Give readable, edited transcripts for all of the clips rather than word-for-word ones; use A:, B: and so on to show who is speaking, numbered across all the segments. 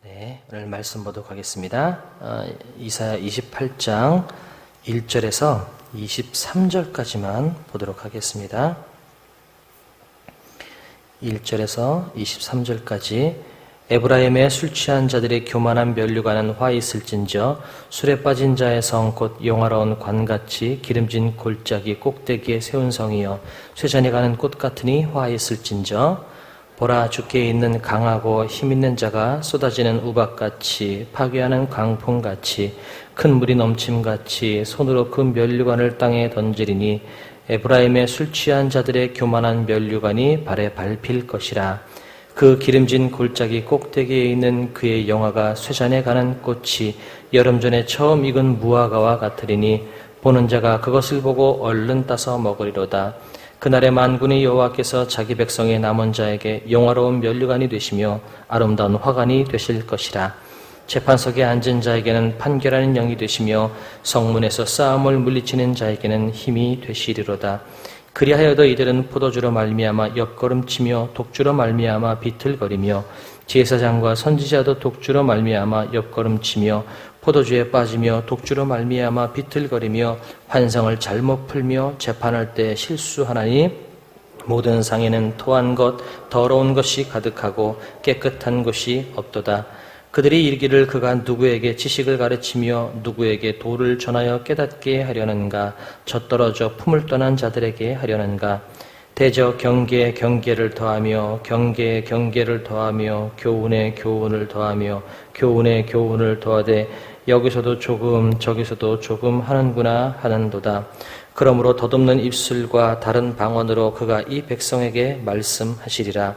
A: 네, 오늘 말씀 보도록 하겠습니다. 이사야 28장 1절에서 23절까지만 보도록 하겠습니다. 1절에서 23절까지 에브라임의 술 취한 자들의 교만한 면류관은 화 있을진저 술에 빠진 자의 성 곧 용화로운 관같이 기름진 골짜기 꼭대기에 세운 성이여 쇠잔이 가는 꽃 같으니 화 있을진저 보라, 주께 있는 강하고 힘있는 자가 쏟아지는 우박같이 파괴하는 강풍같이 큰 물이 넘침같이 손으로 그 면류관을 땅에 던지리니 에브라임의 술 취한 자들의 교만한 면류관이 발에 밟힐 것이라. 그 기름진 골짜기 꼭대기에 있는 그의 영화가 쇠잔에 가는 꽃이 여름 전에 처음 익은 무화과와 같으리니 보는 자가 그것을 보고 얼른 따서 먹으리로다. 그날에 만군의 여호와께서 자기 백성의 남은 자에게 영화로운 면류관이 되시며 아름다운 화관이 되실 것이라. 재판석에 앉은 자에게는 판결하는 영이 되시며 성문에서 싸움을 물리치는 자에게는 힘이 되시리로다. 그리하여도 이들은 포도주로 말미암아 옆걸음치며 독주로 말미암아 비틀거리며 제사장과 선지자도 독주로 말미암아 옆걸음치며 포도주에 빠지며 독주로 말미암아 비틀거리며 환상을 잘못 풀며 재판할 때 실수하나니 모든 상에는 토한 것 더러운 것이 가득하고 깨끗한 것이 없도다. 그들이 이르기를 그가 누구에게 지식을 가르치며 누구에게 도를 전하여 깨닫게 하려는가. 젖떨어져 품을 떠난 자들에게 하려는가. 대저 경계에 경계를 더하며 경계에 경계를 더하며 교훈에 교훈을 더하며 교훈에 교훈을 더하되 여기서도 조금 저기서도 조금 하는구나 하는도다. 그러므로 덧없는 입술과 다른 방언으로 그가 이 백성에게 말씀하시리라.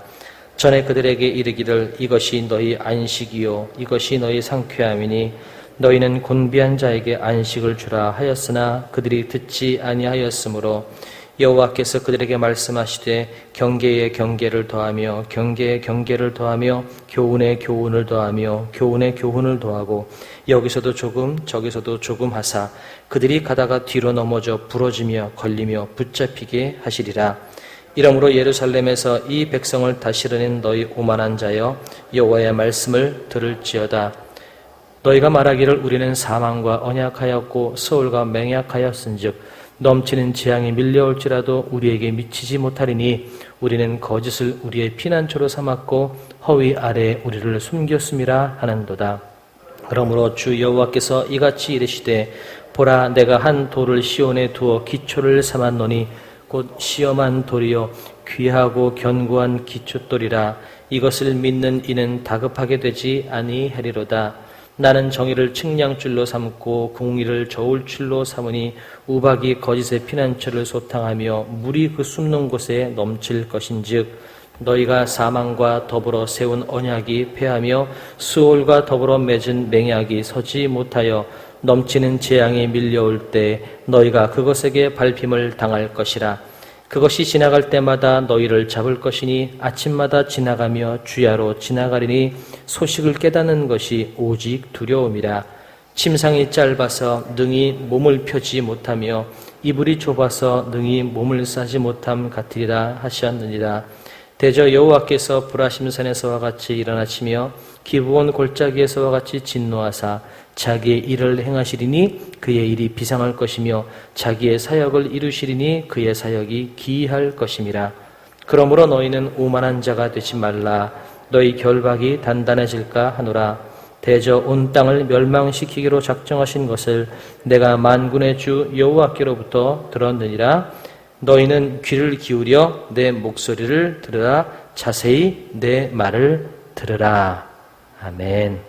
A: 전에 그들에게 이르기를 이것이 너희 안식이요 이것이 너희 상쾌함이니 너희는 곤비한 자에게 안식을 주라 하였으나 그들이 듣지 아니하였으므로 여호와께서 그들에게 말씀하시되 경계에 경계를 더하며 경계에 경계를 더하며 교훈에 교훈을 더하며 교훈에 교훈을 더하고 여기서도 조금 저기서도 조금 하사 그들이 가다가 뒤로 넘어져 부러지며 걸리며 붙잡히게 하시리라. 이러므로 예루살렘에서 이 백성을 다스리는 너희 오만한 자여 여호와의 말씀을 들을지어다. 너희가 말하기를 우리는 사망과 언약하였고 서울과 맹약하였은즉 넘치는 재앙이 밀려올지라도 우리에게 미치지 못하리니 우리는 거짓을 우리의 피난처로 삼았고 허위 아래에 우리를 숨겼음이라 하는도다. 그러므로 주 여호와께서 이같이 이르시되 보라, 내가 한 돌을 시온에 두어 기초를 삼았노니 곧 시험한 돌이요 귀하고 견고한 기초돌이라. 이것을 믿는 이는 다급하게 되지 아니하리로다. 나는 정의를 측량줄로 삼고 공의를 저울줄로 삼으니 우박이 거짓의 피난처를 소탕하며 물이 그 숨는 곳에 넘칠 것인즉 너희가 사망과 더불어 세운 언약이 패하며 수올과 더불어 맺은 맹약이 서지 못하여 넘치는 재앙이 밀려올 때 너희가 그것에게 밟힘을 당할 것이라. 그것이 지나갈 때마다 너희를 잡을 것이니 아침마다 지나가며 주야로 지나가리니 소식을 깨닫는 것이 오직 두려움이라. 침상이 짧아서 능히 몸을 펴지 못하며 이불이 좁아서 능히 몸을 싸지 못함 같으리라 하셨느니라. 대저 여호와께서 브라심산에서와 같이 일어나시며 기브온 골짜기에서와 같이 진노하사 자기의 일을 행하시리니 그의 일이 비상할 것이며 자기의 사역을 이루시리니 그의 사역이 기이할 것임이라. 그러므로 너희는 오만한 자가 되지 말라. 너희 결박이 단단해질까 하노라. 대저 온 땅을 멸망시키기로 작정하신 것을 내가 만군의 주 여호와께로부터 들었느니라. 너희는 귀를 기울여 내 목소리를 들으라. 자세히 내 말을 들으라. 아멘.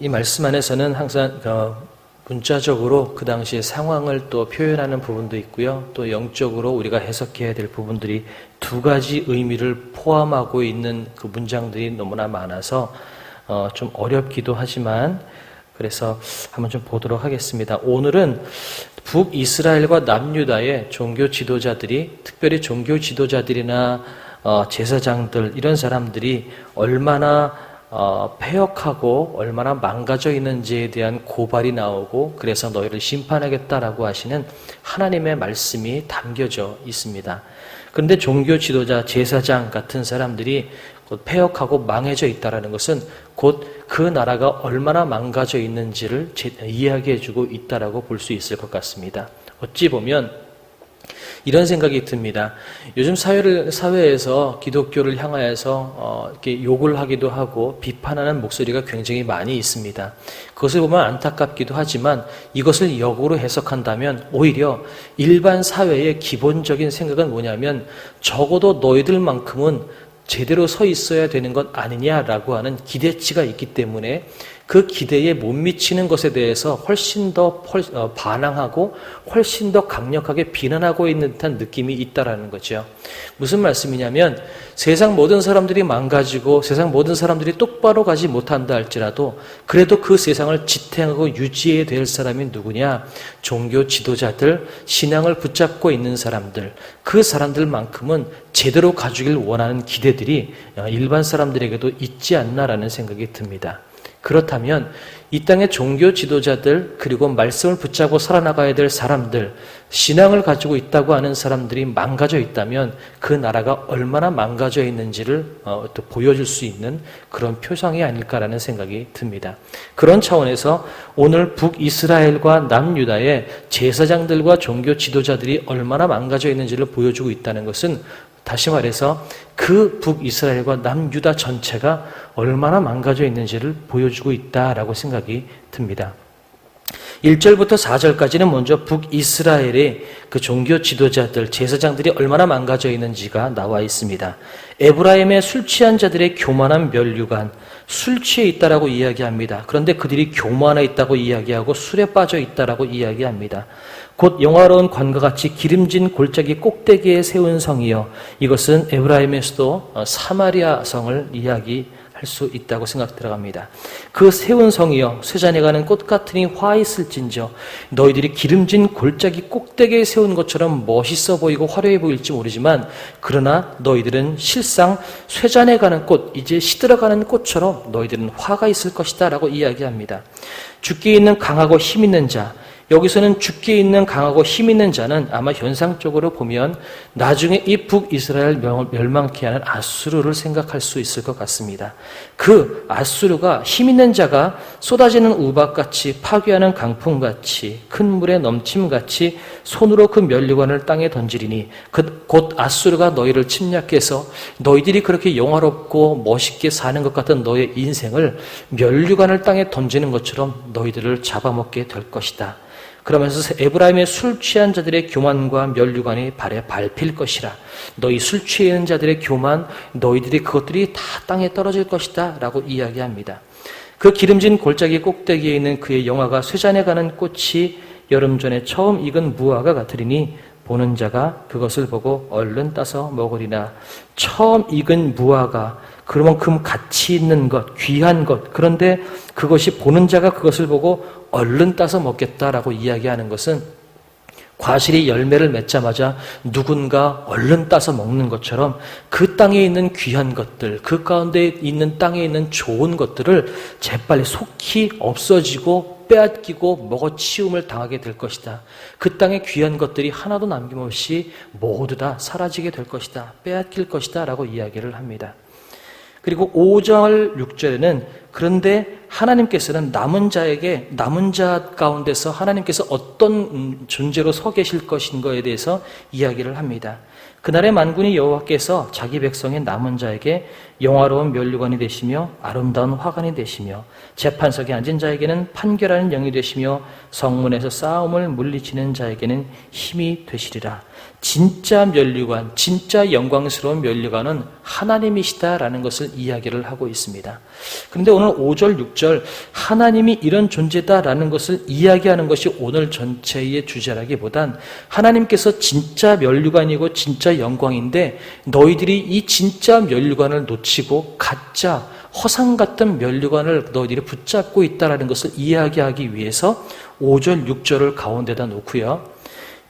A: 이 말씀 안에서는 항상 문자적으로 그 당시의 상황을 또 표현하는 부분도 있고요. 또 영적으로 우리가 해석해야 될 부분들이 두 가지 의미를 포함하고 있는 그 문장들이 너무나 많아서 좀 어렵기도 하지만 그래서 한번 좀 보도록 하겠습니다. 오늘은 북이스라엘과 남유다의 종교 지도자들이, 특별히 종교 지도자들이나 제사장들, 이런 사람들이 얼마나 패역하고 얼마나 망가져 있는지에 대한 고발이 나오고 그래서 너희를 심판하겠다라고 하시는 하나님의 말씀이 담겨져 있습니다. 그런데 종교 지도자, 제사장 같은 사람들이 곧 패역하고 망해져 있다는 것은 곧 그 나라가 얼마나 망가져 있는지를 이야기해주고 있다라고 볼 수 있을 것 같습니다. 어찌 보면 이런 생각이 듭니다. 요즘 사회에서 기독교를 향하여서 이렇게 욕을 하기도 하고 비판하는 목소리가 굉장히 많이 있습니다. 그것을 보면 안타깝기도 하지만 이것을 역으로 해석한다면 오히려 일반 사회의 기본적인 생각은 뭐냐면 적어도 너희들만큼은 제대로 서 있어야 되는 것 아니냐라고 하는 기대치가 있기 때문에 그 기대에 못 미치는 것에 대해서 훨씬 더 반항하고 훨씬 더 강력하게 비난하고 있는 듯한 느낌이 있다라는 거죠. 무슨 말씀이냐면 세상 모든 사람들이 망가지고 세상 모든 사람들이 똑바로 가지 못한다 할지라도 그래도 그 세상을 지탱하고 유지해야 될 사람이 누구냐? 종교 지도자들, 신앙을 붙잡고 있는 사람들, 그 사람들만큼은 제대로 가주길 원하는 기대들이 일반 사람들에게도 있지 않나라는 생각이 듭니다. 그렇다면 이 땅의 종교 지도자들 그리고 말씀을 붙잡고 살아나가야 될 사람들, 신앙을 가지고 있다고 하는 사람들이 망가져 있다면 그 나라가 얼마나 망가져 있는지를 또 보여줄 수 있는 그런 표상이 아닐까라는 생각이 듭니다. 그런 차원에서 오늘 북이스라엘과 남유다의 제사장들과 종교 지도자들이 얼마나 망가져 있는지를 보여주고 있다는 것은 다시 말해서 그 북이스라엘과 남유다 전체가 얼마나 망가져 있는지를 보여주고 있다라고 생각이 듭니다. 1절부터 4절까지는 먼저 북이스라엘의 그 종교 지도자들, 제사장들이 얼마나 망가져 있는지가 나와 있습니다. 에브라임의 술 취한 자들의 교만한 면류관, 술 취해 있다라고 이야기합니다. 그런데 그들이 교만해 있다고 이야기하고 술에 빠져 있다라고 이야기합니다. 곧 영화로운 관과 같이 기름진 골짜기 꼭대기에 세운 성이요. 이것은 에브라임의 수도 사마리아 성을 이야기할 수 있다고 생각 들어갑니다. 그 세운 성이요. 쇠잔해가는 꽃 같으니 화 있을진저. 너희들이 기름진 골짜기 꼭대기에 세운 것처럼 멋있어 보이고 화려해 보일지 모르지만 그러나 너희들은 실상 쇠잔해가는 꽃, 이제 시들어가는 꽃처럼 너희들은 화가 있을 것이다 라고 이야기합니다. 죽게 있는 강하고 힘 있는 자, 여기서는 죽게 있는 강하고 힘 있는 자는 아마 현상적으로 보면 나중에 이 북이스라엘 멸망케 하는 아수르를 생각할 수 있을 것 같습니다. 그 아수르가 힘 있는 자가 쏟아지는 우박같이 파괴하는 강풍같이 큰 물에 넘침같이 손으로 그 면류관을 땅에 던지리니 곧 아수르가 너희를 침략해서 너희들이 그렇게 영화롭고 멋있게 사는 것 같은 너의 인생을 면류관을 땅에 던지는 것처럼 너희들을 잡아먹게 될 것이다. 그러면서 에브라임의 술 취한 자들의 교만과 면류관이 발에 밟힐 것이라. 너희 술 취한 자들의 교만, 너희들이 그것들이 다 땅에 떨어질 것이다 라고 이야기합니다. 그 기름진 골짜기 꼭대기에 있는 그의 영화가 쇠잔해가는 꽃이 여름 전에 처음 익은 무화과 같으리니 보는 자가 그것을 보고 얼른 따서 먹으리나. 처음 익은 무화과, 그만큼 가치 있는 것, 귀한 것, 그런데 그것이 보는 자가 그것을 보고 얼른 따서 먹겠다라고 이야기하는 것은 과실이 열매를 맺자마자 누군가 얼른 따서 먹는 것처럼 그 땅에 있는 귀한 것들, 그 가운데 있는 땅에 있는 좋은 것들을 재빨리 속히 없어지고 빼앗기고 먹어치움을 당하게 될 것이다. 그 땅의 귀한 것들이 하나도 남김없이 모두 다 사라지게 될 것이다. 빼앗길 것이다 라고 이야기를 합니다. 그리고 5절, 6절에는 그런데 하나님께서는 남은 자 가운데서 하나님께서 어떤 존재로 서 계실 것인가에 대해서 이야기를 합니다. 그날의 만군의 여호와께서 자기 백성의 남은 자에게 영화로운 면류관이 되시며 아름다운 화관이 되시며 재판석에 앉은 자에게는 판결하는 영이 되시며 성문에서 싸움을 물리치는 자에게는 힘이 되시리라. 진짜 면류관, 진짜 영광스러운 면류관은 하나님이시다라는 것을 이야기를 하고 있습니다. 그런데 오늘 5절, 6절 하나님이 이런 존재다라는 것을 이야기하는 것이 오늘 전체의 주제라기보단 하나님께서 진짜 면류관이고 진짜 영광인데 너희들이 이 진짜 면류관을 놓치고 가짜 허상 같은 면류관을 너희들이 붙잡고 있다라는 것을 이야기하기 위해서 5절, 6절을 가운데다 놓고요.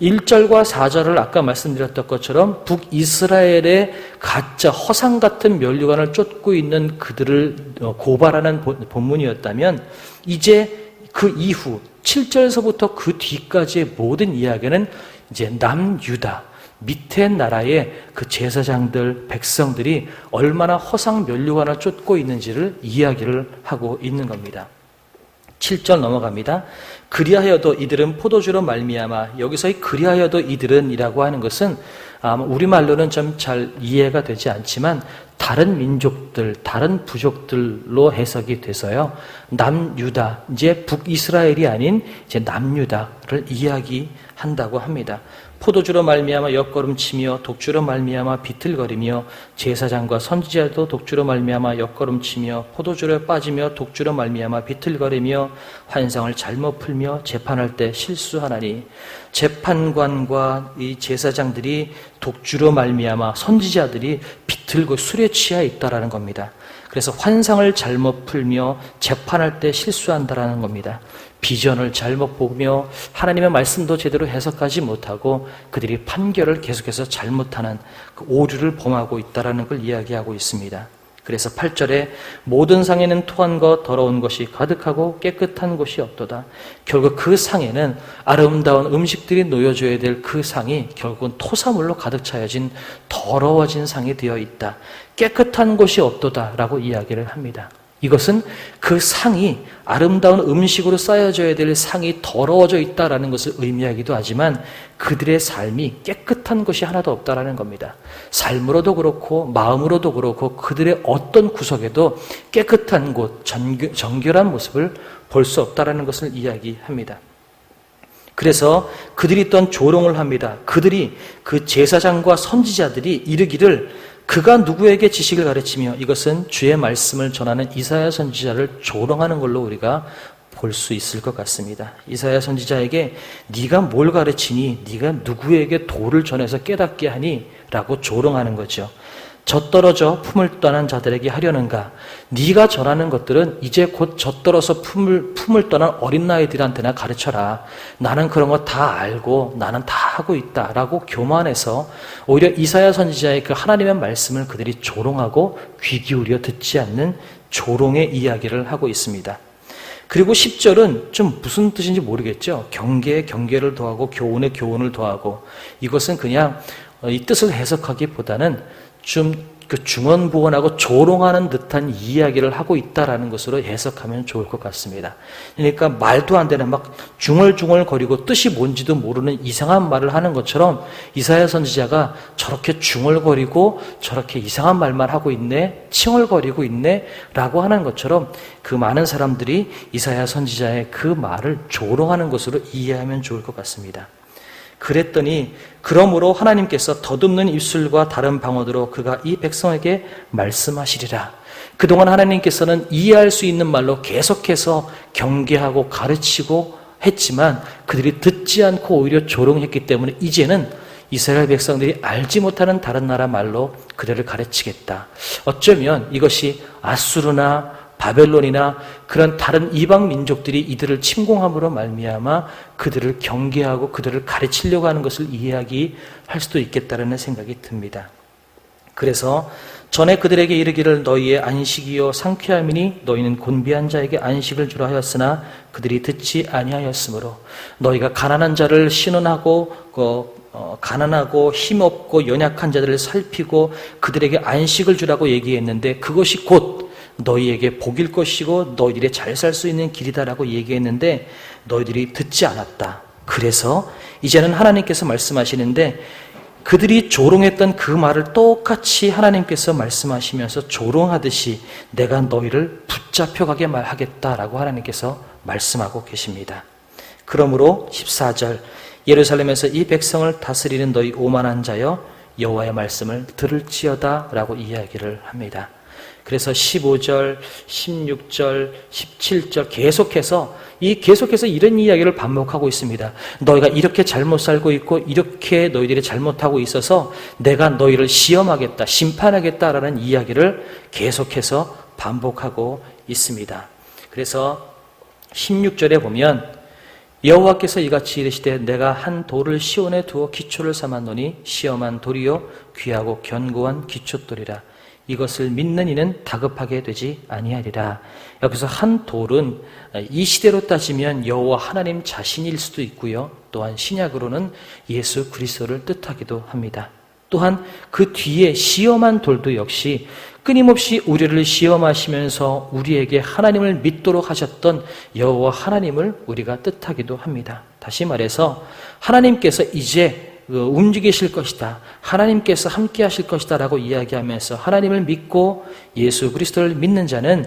A: 1절과 4절을 아까 말씀드렸던 것처럼 북이스라엘의 가짜 허상 같은 면류관을 쫓고 있는 그들을 고발하는 본문이었다면 이제 그 이후 7절에서부터 그 뒤까지의 모든 이야기는 이제 남유다, 밑에 나라의 그 제사장들, 백성들이 얼마나 허상 면류관을 쫓고 있는지를 이야기를 하고 있는 겁니다. 7절 넘어갑니다. 그리하여도 이들은 포도주로 말미암아, 여기서의 그리하여도 이들은 이라고 하는 것은 우리말로는 좀 잘 이해가 되지 않지만 다른 민족들, 다른 부족들로 해석이 돼서요. 남유다, 이제 북이스라엘이 아닌 이제 남유다를 이야기한다고 합니다. 포도주로 말미암아 옆걸음치며 독주로 말미암아 비틀거리며 제사장과 선지자도 독주로 말미암아 옆걸음치며 포도주로 빠지며 독주로 말미암아 비틀거리며 환상을 잘못 풀며 재판할 때 실수하나니, 재판관과 이 제사장들이 독주로 말미암아 선지자들이 비틀고 술에 취해 있다라는 겁니다. 그래서 환상을 잘못 풀며 재판할 때 실수한다라는 겁니다. 비전을 잘못 보며 하나님의 말씀도 제대로 해석하지 못하고 그들이 판결을 계속해서 잘못하는 그 오류를 범하고 있다는 걸 이야기하고 있습니다. 그래서 8절에 모든 상에는 토한 것 더러운 것이 가득하고 깨끗한 곳이 없도다. 결국 그 상에는 아름다운 음식들이 놓여져야 될 그 상이 결국은 토사물로 가득 차여진 더러워진 상이 되어 있다. 깨끗한 곳이 없도다 라고 이야기를 합니다. 이것은 그 상이 아름다운 음식으로 쌓여져야 될 상이 더러워져 있다라는 것을 의미하기도 하지만 그들의 삶이 깨끗한 것이 하나도 없다라는 겁니다. 삶으로도 그렇고 마음으로도 그렇고 그들의 어떤 구석에도 깨끗한 곳, 정결한 모습을 볼 수 없다라는 것을 이야기합니다. 그래서 그들이 또한 조롱을 합니다. 그들이 그 제사장과 선지자들이 이르기를 그가 누구에게 지식을 가르치며, 이것은 주의 말씀을 전하는 이사야 선지자를 조롱하는 걸로 우리가 볼 수 있을 것 같습니다. 이사야 선지자에게 네가 뭘 가르치니? 네가 누구에게 도를 전해서 깨닫게 하니? 라고 조롱하는 거죠. 젖떨어져 품을 떠난 자들에게 하려는가? 네가 전하는 것들은 이제 곧 젖떨어서 품을 떠난 어린 나이들한테나 가르쳐라. 나는 그런 거 다 알고 나는 다 하고 있다 라고 교만해서 오히려 이사야 선지자의 그 하나님의 말씀을 그들이 조롱하고 귀 기울여 듣지 않는 조롱의 이야기를 하고 있습니다. 그리고 10절은 좀 무슨 뜻인지 모르겠죠. 경계에 경계를 더하고 교훈에 교훈을 더하고, 이것은 그냥 이 뜻을 해석하기보다는 좀 그 중언부언하고 조롱하는 듯한 이야기를 하고 있다라는 것으로 해석하면 좋을 것 같습니다. 그러니까 말도 안 되는 막 중얼중얼거리고 뜻이 뭔지도 모르는 이상한 말을 하는 것처럼 이사야 선지자가 저렇게 중얼거리고 저렇게 이상한 말만 하고 있네, 칭얼거리고 있네 라고 하는 것처럼 그 많은 사람들이 이사야 선지자의 그 말을 조롱하는 것으로 이해하면 좋을 것 같습니다. 그랬더니 그러므로 하나님께서 더듬는 입술과 다른 방언으로 그가 이 백성에게 말씀하시리라. 그동안 하나님께서는 이해할 수 있는 말로 계속해서 경계하고 가르치고 했지만 그들이 듣지 않고 오히려 조롱했기 때문에 이제는 이스라엘 백성들이 알지 못하는 다른 나라 말로 그들을 가르치겠다. 어쩌면 이것이 아수르나 바벨론이나 그런 다른 이방 민족들이 이들을 침공함으로 말미암아 그들을 경계하고 그들을 가르치려고 하는 것을 이야기할 수도 있겠다는 생각이 듭니다. 그래서 전에 그들에게 이르기를 너희의 안식이요 상쾌함이니 너희는 곤비한 자에게 안식을 주라 하였으나 그들이 듣지 아니하였으므로 너희가 가난한 자를 신원하고 가난하고 힘없고 연약한 자들을 살피고 그들에게 안식을 주라고 얘기했는데 그것이 곧 너희에게 복일 것이고 너희들이 잘 살 수 있는 길이다라고 얘기했는데 너희들이 듣지 않았다. 그래서 이제는 하나님께서 말씀하시는데 그들이 조롱했던 그 말을 똑같이 하나님께서 말씀하시면서 조롱하듯이 내가 너희를 붙잡혀가게 말하겠다라고 하나님께서 말씀하고 계십니다. 그러므로 14절 예루살렘에서 이 백성을 다스리는 너희 오만한 자여 여호와의 말씀을 들을지어다 라고 이야기를 합니다. 그래서 15절, 16절, 17절 계속해서 이런 이야기를 반복하고 있습니다. 너희가 이렇게 잘못 살고 있고 이렇게 너희들이 잘못하고 있어서 내가 너희를 시험하겠다, 심판하겠다라는 이야기를 계속해서 반복하고 있습니다. 그래서 16절에 보면 여호와께서 이같이 이르시되 내가 한 돌을 시온에 두어 기초를 삼았노니 시험한 돌이요 귀하고 견고한 기초돌이라. 이것을 믿는 이는 다급하게 되지 아니하리라. 여기서 한 돌은 이 시대로 따지면 여호와 하나님 자신일 수도 있고요. 또한 신약으로는 예수 그리스도를 뜻하기도 합니다. 또한 그 뒤에 시험한 돌도 역시 끊임없이 우리를 시험하시면서 우리에게 하나님을 믿도록 하셨던 여호와 하나님을 우리가 뜻하기도 합니다. 다시 말해서 하나님께서 이제 움직이실 것이다, 하나님께서 함께 하실 것이다 라고 이야기하면서 하나님을 믿고 예수 그리스도를 믿는 자는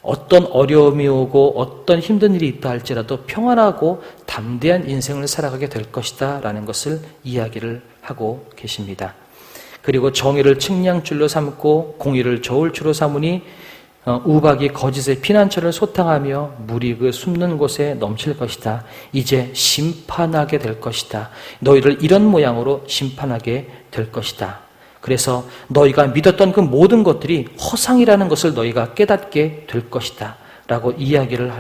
A: 어떤 어려움이 오고 어떤 힘든 일이 있다 할지라도 평안하고 담대한 인생을 살아가게 될 것이다 라는 것을 이야기를 하고 계십니다. 그리고 정의를 측량줄로 삼고 공의를 저울추로 삼으니 우박이 거짓의 피난처를 소탕하며 물이 그 숨는 곳에 넘칠 것이다. 이제 심판하게 될 것이다. 너희를 이런 모양으로 심판하게 될 것이다. 그래서 너희가 믿었던 그 모든 것들이 허상이라는 것을 너희가 깨닫게 될 것이다 라고 이야기를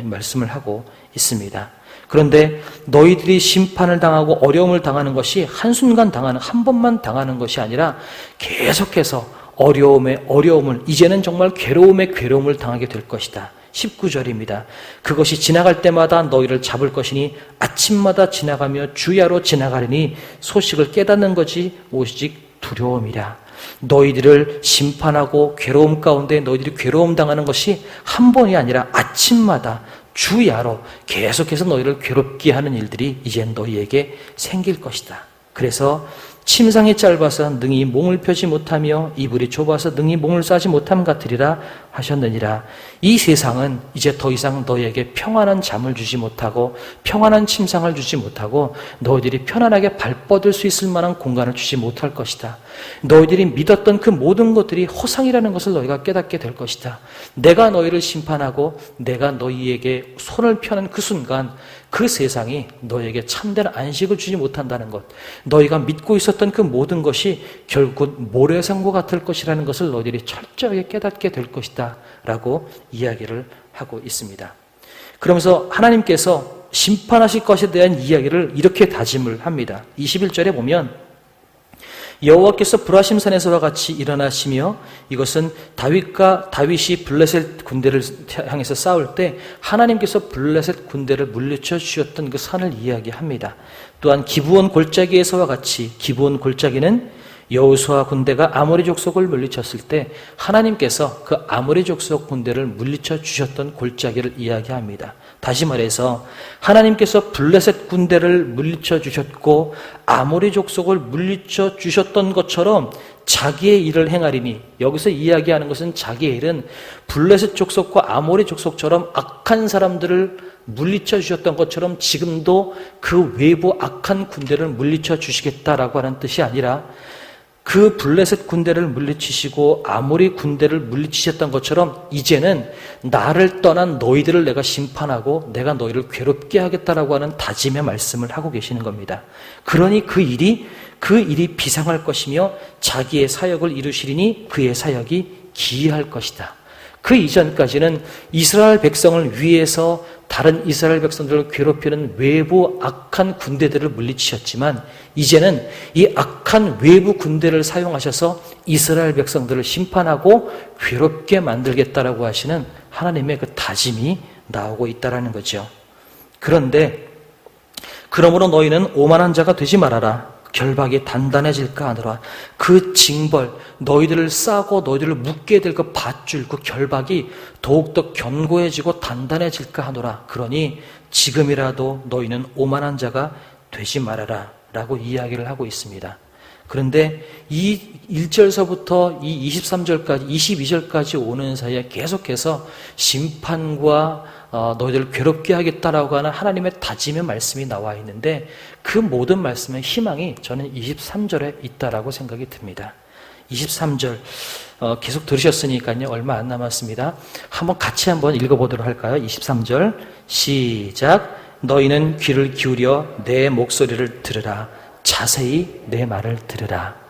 A: 말씀을 하고 있습니다. 그런데 너희들이 심판을 당하고 어려움을 당하는 것이 한순간 당하는, 한 번만 당하는 것이 아니라 계속해서 어려움에 어려움을, 이제는 정말 괴로움에 괴로움을 당하게 될 것이다. 19절입니다. 그것이 지나갈 때마다 너희를 잡을 것이니 아침마다 지나가며 주야로 지나가리니 소식을 깨닫는 것이 오직 두려움이라. 너희들을 심판하고 괴로움 가운데 너희들이 괴로움 당하는 것이 한 번이 아니라 아침마다 주야로 계속해서 너희를 괴롭게 하는 일들이 이젠 너희에게 생길 것이다. 그래서 침상이 짧아서 능히 몽을 펴지 못하며 이불이 좁아서 능히 몽을 싸지 못함 같으리라 하셨느니라. 이 세상은 이제 더 이상 너희에게 평안한 잠을 주지 못하고 평안한 침상을 주지 못하고 너희들이 편안하게 발 뻗을 수 있을 만한 공간을 주지 못할 것이다. 너희들이 믿었던 그 모든 것들이 허상이라는 것을 너희가 깨닫게 될 것이다. 내가 너희를 심판하고 내가 너희에게 손을 펴는 그 순간 그 세상이 너희에게 참된 안식을 주지 못한다는 것, 너희가 믿고 있었던 그 모든 것이 결국 모래성과 같을 것이라는 것을 너희들이 철저하게 깨닫게 될 것이다 라고 이야기를 하고 있습니다. 그러면서 하나님께서 심판하실 것에 대한 이야기를 이렇게 다짐을 합니다. 21절에 보면 여호와께서 브라심산에서와 같이 일어나시며, 이것은 다윗이 블레셋 군대를 향해서 싸울 때 하나님께서 블레셋 군대를 물리쳐 주셨던 그 산을 이야기합니다. 또한 기브온 골짜기에서와 같이, 기브온 골짜기는 여호수아 군대가 아모리 족속을 물리쳤을 때 하나님께서 그 아모리 족속 군대를 물리쳐 주셨던 골짜기를 이야기합니다. 다시 말해서 하나님께서 블레셋 군대를 물리쳐 주셨고 아모리 족속을 물리쳐 주셨던 것처럼 자기의 일을 행하리니, 여기서 이야기하는 것은 자기의 일은 블레셋 족속과 아모리 족속처럼 악한 사람들을 물리쳐 주셨던 것처럼 지금도 그 외부 악한 군대를 물리쳐 주시겠다라고 하는 뜻이 아니라, 그 블레셋 군대를 물리치시고 아모리 군대를 물리치셨던 것처럼 이제는 나를 떠난 너희들을 내가 심판하고 내가 너희를 괴롭게 하겠다라고 하는 다짐의 말씀을 하고 계시는 겁니다. 그러니 그 일이 비상할 것이며 자기의 사역을 이루시리니 그의 사역이 기이할 것이다. 그 이전까지는 이스라엘 백성을 위해서 다른 이스라엘 백성들을 괴롭히는 외부 악한 군대들을 물리치셨지만 이제는 이 악한 외부 군대를 사용하셔서 이스라엘 백성들을 심판하고 괴롭게 만들겠다라고 하시는 하나님의 그 다짐이 나오고 있다라는 거죠. 그런데 그러므로 너희는 오만한 자가 되지 말아라. 결박이 단단해질까 하노라. 그 징벌, 너희들을 싸고 너희들을 묶게 될 그 밧줄, 그 결박이 더욱더 견고해지고 단단해질까 하노라. 그러니 지금이라도 너희는 오만한 자가 되지 말아라 라고 이야기를 하고 있습니다. 그런데 이 1절서부터 이 23절까지 22절까지 오는 사이에 계속해서 심판과 너희들을 괴롭게 하겠다라고 하는 하나님의 다짐의 말씀이 나와 있는데, 그 모든 말씀의 희망이 저는 23절에 있다라고 생각이 듭니다. 23절 계속 들으셨으니까요, 얼마 안 남았습니다. 같이 한번 읽어보도록 할까요? 23절 시작. 너희는 귀를 기울여 내 목소리를 들으라. 자세히 내 말을 들으라.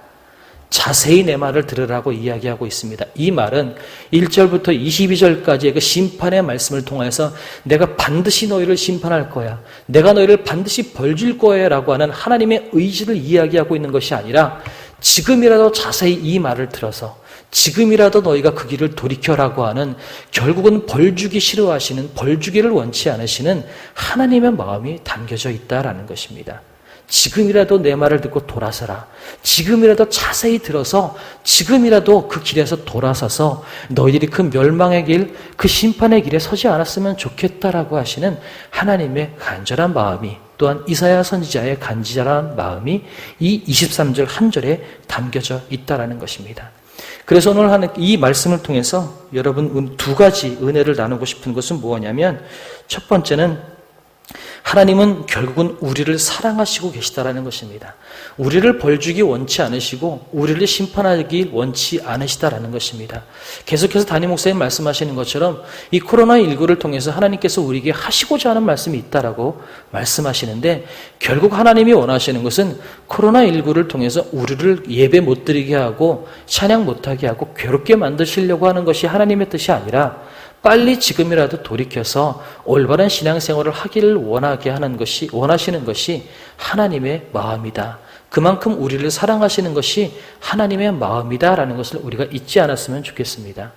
A: 자세히 내 말을 들으라고 이야기하고 있습니다. 이 말은 1절부터 22절까지의 그 심판의 말씀을 통해서 내가 반드시 너희를 심판할 거야, 내가 너희를 반드시 벌줄 거야 라고 하는 하나님의 의지를 이야기하고 있는 것이 아니라 지금이라도 자세히 이 말을 들어서 지금이라도 너희가 그 길을 돌이켜라고 하는, 결국은 벌주기 싫어하시는, 벌주기를 원치 않으시는 하나님의 마음이 담겨져 있다라는 것입니다. 지금이라도 내 말을 듣고 돌아서라. 지금이라도 자세히 들어서 지금이라도 그 길에서 돌아서서 너희들이 그 멸망의 길, 그 심판의 길에 서지 않았으면 좋겠다라고 하시는 하나님의 간절한 마음이, 또한 이사야 선지자의 간절한 마음이 이 23절 한 절에 담겨져 있다라는 것입니다. 그래서 오늘 하는 이 말씀을 통해서 여러분 두 가지 은혜를 나누고 싶은 것은 뭐냐면, 첫 번째는 하나님은 결국은 우리를 사랑하시고 계시다라는 것입니다. 우리를 벌주기 원치 않으시고 우리를 심판하기 원치 않으시다라는 것입니다. 계속해서 담임 목사님 말씀하시는 것처럼 이 코로나19를 통해서 하나님께서 우리에게 하시고자 하는 말씀이 있다라고 말씀하시는데, 결국 하나님이 원하시는 것은 코로나19를 통해서 우리를 예배 못 드리게 하고 찬양 못하게 하고 괴롭게 만드시려고 하는 것이 하나님의 뜻이 아니라, 빨리 지금이라도 돌이켜서 올바른 신앙생활을 하기를 원하시는 것이 하나님의 마음이다. 그만큼 우리를 사랑하시는 것이 하나님의 마음이다라는 것을 우리가 잊지 않았으면 좋겠습니다.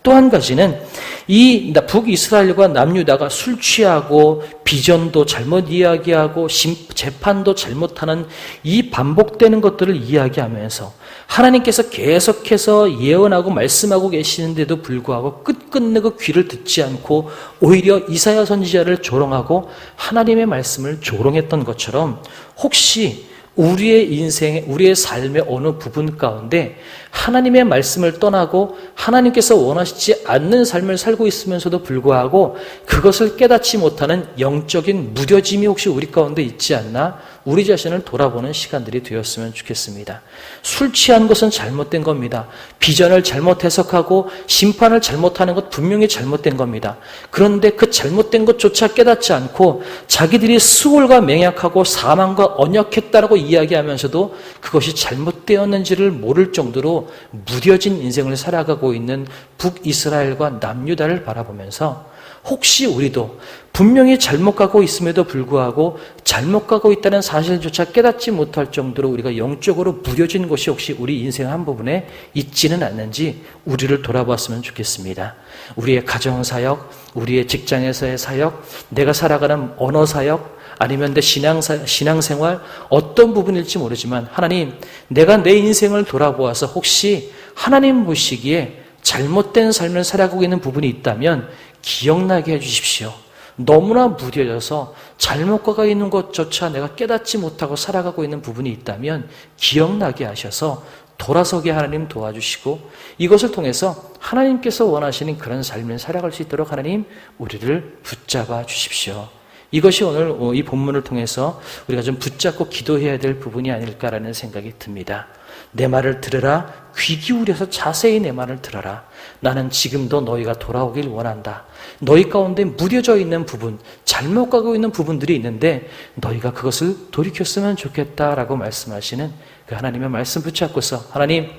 A: 또 한 가지는 이 북이스라엘과 남유다가 술 취하고 비전도 잘못 이야기하고 재판도 잘못하는 이 반복되는 것들을 이야기하면서 하나님께서 계속해서 예언하고 말씀하고 계시는데도 불구하고 끝끝내 그 귀를 듣지 않고 오히려 이사야 선지자를 조롱하고 하나님의 말씀을 조롱했던 것처럼, 혹시 우리의 인생의, 우리의 삶의 어느 부분 가운데 하나님의 말씀을 떠나고 하나님께서 원하시지 않는 삶을 살고 있으면서도 불구하고 그것을 깨닫지 못하는 영적인 무뎌짐이 혹시 우리 가운데 있지 않나, 우리 자신을 돌아보는 시간들이 되었으면 좋겠습니다. 술 취한 것은 잘못된 겁니다. 비전을 잘못 해석하고 심판을 잘못하는 것 분명히 잘못된 겁니다. 그런데 그 잘못된 것조차 깨닫지 않고 자기들이 수월과 맹약하고 사망과 언약했다라고 이야기하면서도 그것이 잘못되었는지를 모를 정도로 무뎌진 인생을 살아가고 있는 북이스라엘과 남유다를 바라보면서, 혹시 우리도 분명히 잘못 가고 있음에도 불구하고 잘못 가고 있다는 사실조차 깨닫지 못할 정도로 우리가 영적으로 무뎌진 것이 혹시 우리 인생 한 부분에 있지는 않는지 우리를 돌아봤으면 좋겠습니다. 우리의 가정사역, 우리의 직장에서의 사역, 내가 살아가는 언어사역, 아니면 내 신앙생활 어떤 부분일지 모르지만, 하나님, 내가 내 인생을 돌아보아서 혹시 하나님 보시기에 잘못된 삶을 살아가고 있는 부분이 있다면 기억나게 해주십시오. 너무나 무뎌져서 잘못 가고 있는 것조차 내가 깨닫지 못하고 살아가고 있는 부분이 있다면 기억나게 하셔서 돌아서게 하나님 도와주시고, 이것을 통해서 하나님께서 원하시는 그런 삶을 살아갈 수 있도록 하나님 우리를 붙잡아 주십시오. 이것이 오늘 이 본문을 통해서 우리가 좀 붙잡고 기도해야 될 부분이 아닐까라는 생각이 듭니다. 내 말을 들으라. 귀 기울여서 자세히 내 말을 들어라. 나는 지금도 너희가 돌아오길 원한다. 너희 가운데 무뎌져 있는 부분, 잘못 가고 있는 부분들이 있는데 너희가 그것을 돌이켰으면 좋겠다라고 말씀하시는 그 하나님의 말씀 붙잡고서, 하나님,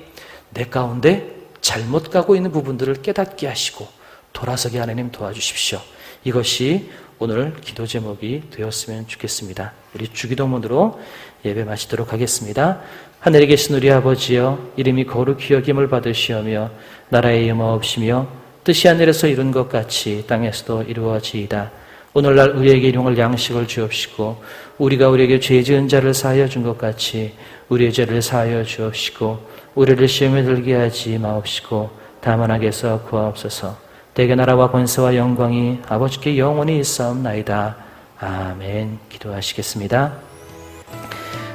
A: 내 가운데 잘못 가고 있는 부분들을 깨닫게 하시고 돌아서게 하나님 도와주십시오. 이것이 오늘 기도 제목이 되었으면 좋겠습니다. 우리 주기도문으로 예배 마치도록 하겠습니다. 하늘에 계신 우리 아버지여, 이름이 거룩히 여김을 받으시오며 나라의 임하옵시며 뜻이 하늘에서 이룬 것 같이 땅에서도 이루어지이다. 오늘날 우리에게 일용할 양식을 주옵시고 우리가 우리에게 죄 지은 자를 사하여 준 것 같이 우리의 죄를 사하여 주옵시고 우리를 시험에 들게 하지 마옵시고 다만 악에서 구하옵소서. 대개 나라와 권세와 영광이 아버지께 영원히 있사옵나이다. 아멘. 기도하시겠습니다.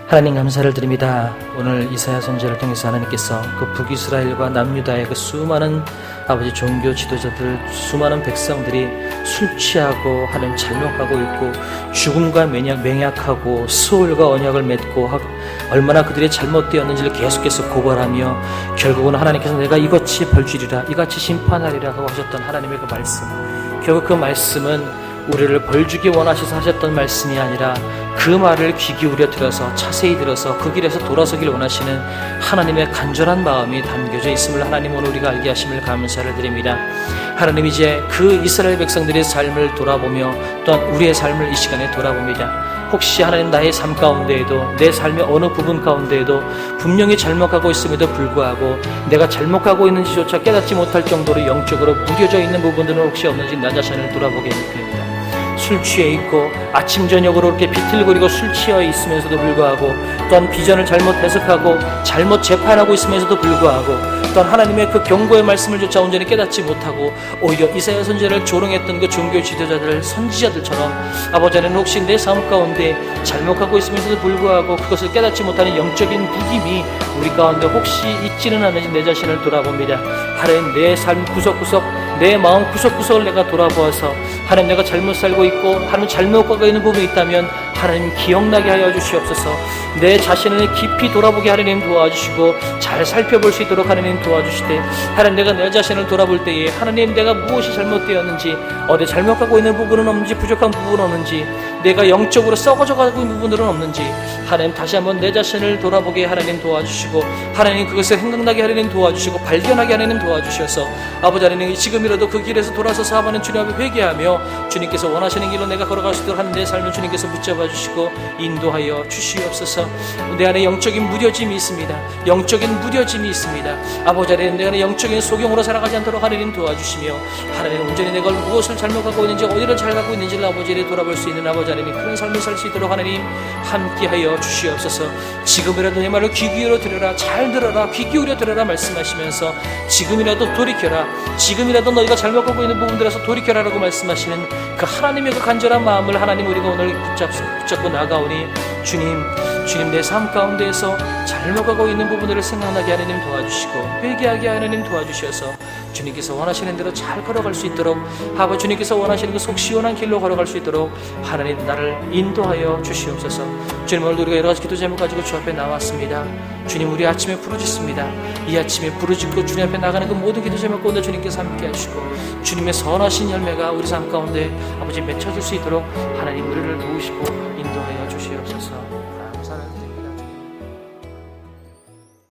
A: 하나님 감사를 드립니다. 오늘 이사야 선지자를 통해서 하나님께서 그 북이스라엘과 남유다의 그 수많은 아버지 종교 지도자들, 수많은 백성들이 술 취하고 하나님 잘못 가고 있고 죽음과 맹약하고 수월과 언약을 맺고 얼마나 그들이 잘못되었는지를 계속해서 고발하며 결국은 하나님께서 내가 이같이 벌주리라, 이같이 심판하리라고 하셨던 하나님의 그 말씀, 결국 그 말씀은 우리를 벌주기 원하셔서 하셨던 말씀이 아니라 그 말을 귀 기울여 들어서 자세히 들어서 그 길에서 돌아서길 원하시는 하나님의 간절한 마음이 담겨져 있음을 하나님 오늘 우리가 알게 하심을 감사를 드립니다. 하나님, 이제 그 이스라엘 백성들의 삶을 돌아보며 또한 우리의 삶을 이 시간에 돌아봅니다. 혹시 하나님 나의 삶 가운데에도 내 삶의 어느 부분 가운데에도 분명히 잘못하고 있음에도 불구하고 내가 잘못하고 있는지조차 깨닫지 못할 정도로 영적으로 무뎌져 있는 부분들은 혹시 없는지 나 자신을 돌아보게 됩니다. 술 취해 있고 아침 저녁으로 이렇게 비틀거리고 술 취해 있으면서도 불구하고 또한 비전을 잘못 해석하고 잘못 재판하고 있으면서도 불구하고 또한 하나님의 그 경고의 말씀을 조차 온전히 깨닫지 못하고 오히려 이사야 선지자를 조롱했던 그 종교 지도자들 선지자들처럼 아버지 하나님 혹시 내 삶 가운데 잘못하고 있으면서도 불구하고 그것을 깨닫지 못하는 영적인 무김이 우리 가운데 혹시 있지는 않은지 내 자신을 돌아봅니다. 하나님 내 삶 구석구석 내 마음 구석구석을 내가 돌아보아서 하나님 내가 잘못 살고 있고 하나님 잘못 가고 있는 부분이 있다면 하나님 기억나게 하여 주시옵소서. 내 자신을 깊이 돌아보게 하나님 도와주시고 잘 살펴볼 수 있도록 하나님 도와주시되 하나님 내가 내 자신을 돌아볼 때에 하나님 내가 무엇이 잘못되었는지 어디 잘못 가고 있는 부분은 없는지 부족한 부분은 없는지 내가 영적으로 썩어져 가고 있는 부분들은 없는지 하나님 다시 한번 내 자신을 돌아보게 하나님 도와주시고 하나님 그것을 생각나게 하나님 도와주시고 발견하게 하나님 도와주셔서 아버지 하나님 지금이라도 그 길에서 돌아서서 하나님 주님 앞에 회개하며 주님께서 원하시는 길로 내가 걸어갈 수 있도록 하는 내 삶을 주님께서 붙잡아 주시고 인도하여 주시옵소서. 내 안에 영적인 무뎌짐이 있습니다. 영적인 무뎌짐이 있습니다. 아버지 하나님 내 안에 영적인 소경으로 살아가지 않도록 하나님 도와주시며 하나님 온전히 내가 무엇을 잘못하고 있는지 어디를 잘 가고 있는지를 아버지를 돌아볼 수 있는 아버지 하나님 그런 삶을 살 수 있도록 하나님 함께하여 주시옵소서. 지금이라도 내 말을 귀 기울여 들으라 잘 들어라 귀 기울여 들으라 말씀하시면서 지금이라도 돌이켜라 지금이라도 너희가 잘못하고 있는 부분들에서 돌이켜라라고 말씀하시는 그 하나님의 그 간절한 마음을 하나님 우리가 오늘 붙잡고 나가오니 주님 내 삶 가운데에서 잘못하고 있는 부분들을 생각나게 하나님 도와주시고 회개하게 하나님 도와주셔서 주님께서 원하시는 대로 잘 걸어갈 수 있도록 아버지 주님께서 원하시는 그 속 시원한 길로 걸어갈 수 있도록 하나님 나를 인도하여 주시옵소서. 주님 오늘도 우리가 여러 가지 기도 제목 가지고 주 앞에 나왔습니다. 주님 우리 아침에 부르짖습니다. 이 아침에 부르짖고 주님 앞에 나가는 그 모든 기도 제목 가운데 주님께서 함께 하시고 주님의 선하신 열매가 우리 삶 가운데 아버지 맺혀질 수 있도록 하나님 우리를 도우시고 인도하여 주시옵소서.